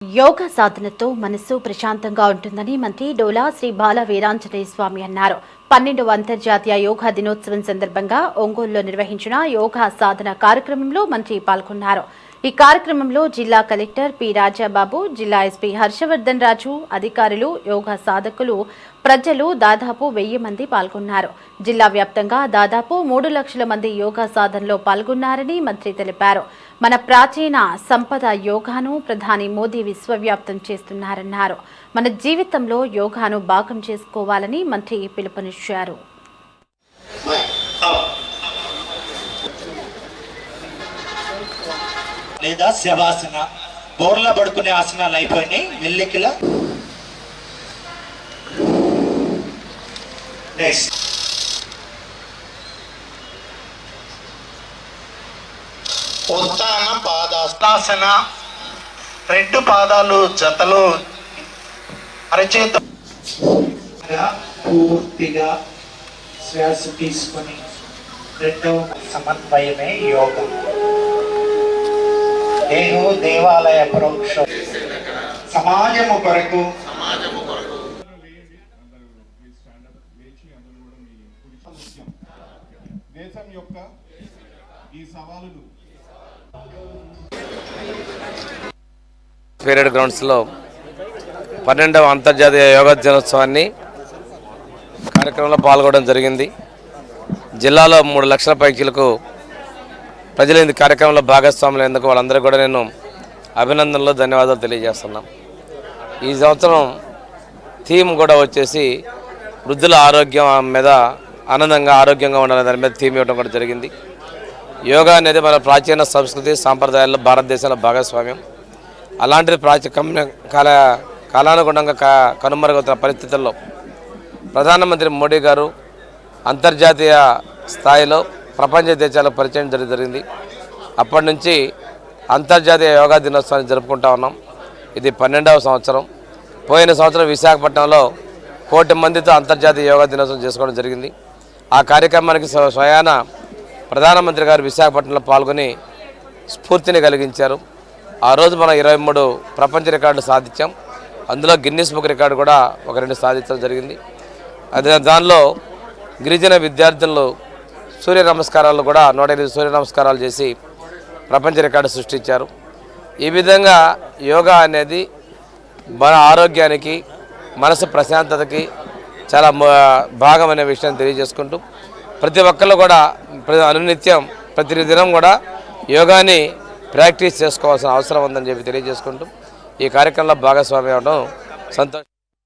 యోగా సాధనతో మనసు ప్రశాంతంగా ఉంటుందని మంత్రి డోలా శ్రీ బాల వీరాంజనేయ స్వామి అన్నారు. 12వ అంతర్జాతీయ యోగా దినోత్సవం సందర్భంగా ఒంగోలులో నిర్వహించిన యోగా సాధన కార్యక్రమంలో మంత్రి పాల్గొన్నారు. ఈ కార్యక్రమంలో జిల్లా కలెక్టర్ పి రాజాబాబు, జిల్లా ఎస్పీ హర్షవర్ధన్ రాజు, అధికారులు, యోగా సాధకులు, ప్రజలు దాదాపు 1000 మంది పాల్గొన్నారు. జిల్లా వ్యాప్తంగా దాదాపు 3 లక్షల మంది యోగా సాధనలో పాల్గొన్నారని మంత్రి తెలిపారు. మన ప్రాచీన సంపద యోగాను ప్రధాని మోదీ విశ్వవ్యాప్తం చేస్తున్నారన్నారు. మన జీవితంలో యోగాను భాగం చేసుకోవాలని మంత్రి పిలుపునిచ్చారు. లేదా శవాసన, బోర్ల పడుకునే ఆసనాలు అయిపోయినాయి. మెల్లికిల ఉత్తాన పాదాసన, 2 పాదాలు జతలో అరచేత పూర్తిగా శ్వాస తీసుకొని రెండవ సమన్వయమే యోగం. దేహో దేవాలయ పరోక్ష సమాజము కొరకు దేశం యొక్క ఈ సవాలును పీరియడ్ గ్రౌండ్స్లో 12వ అంతర్జాతీయ యోగా దినోత్సవాన్ని కార్యక్రమంలో పాల్గొనడం జరిగింది. జిల్లాలో 3 లక్షల పైకీలకు ప్రజలు ఈ కార్యక్రమంలో భాగస్వాములు ఎందుకు వాళ్ళందరూ కూడా నేను అభినందనలు, ధన్యవాదాలు తెలియజేస్తున్నాం. ఈ సంవత్సరం థీమ్ కూడా వచ్చేసి వృద్ధుల ఆరోగ్యం మీద ఆరోగ్యంగా ఉండాలనే దాని మీద థీమ్ ఇవ్వడం కూడా జరిగింది. యోగా అనేది మన ప్రాచీన సంస్కృతి సాంప్రదాయాల్లో భారతదేశంలో భాగస్వామ్యం. అలాంటిది కాలానుగుణంగా కనుమరుగవుతున్న పరిస్థితుల్లో ప్రధానమంత్రి మోడీ గారు అంతర్జాతీయ స్థాయిలో ప్రపంచ దేశాలకు పరిచయం జరిగింది. అప్పటి నుంచి అంతర్జాతీయ యోగా దినోత్సవాన్ని జరుపుకుంటా ఉన్నాం. ఇది 12వ సంవత్సరం. పోయిన సంవత్సరం విశాఖపట్నంలో 1 కోటి మందితో అంతర్జాతీయ యోగా దినోత్సవం చేసుకోవడం జరిగింది. ఆ కార్యక్రమానికి స్వయాన ప్రధానమంత్రి గారు విశాఖపట్నంలో పాల్గొని స్ఫూర్తిని కలిగించారు. ఆ రోజు మనం 23 ప్రపంచ రికార్డులు సాధించాం. అందులో గిన్నిస్ బుక్ రికార్డు కూడా 2 సాధించడం జరిగింది. అదే దానిలో గిరిజన విద్యార్థులు సూర్య నమస్కారాలు కూడా 108 సూర్య నమస్కారాలు చేసి ప్రపంచ రికార్డు సృష్టించారు. ఈ విధంగా యోగా అనేది మన ఆరోగ్యానికి, మనసు ప్రశాంతతకి చాలా భాగం అనే విషయం తెలియజేసుకుంటూ ప్రతి ఒక్కళ్ళు కూడా అనునిత్యం ప్రతి దినం కూడా యోగాని ప్రాక్టీస్ చేసుకోవాల్సిన అవసరం ఉందని చెప్పి తెలియజేసుకుంటూ ఈ కార్యక్రమంలో భాగస్వామి అవ్వడం సంతోషం.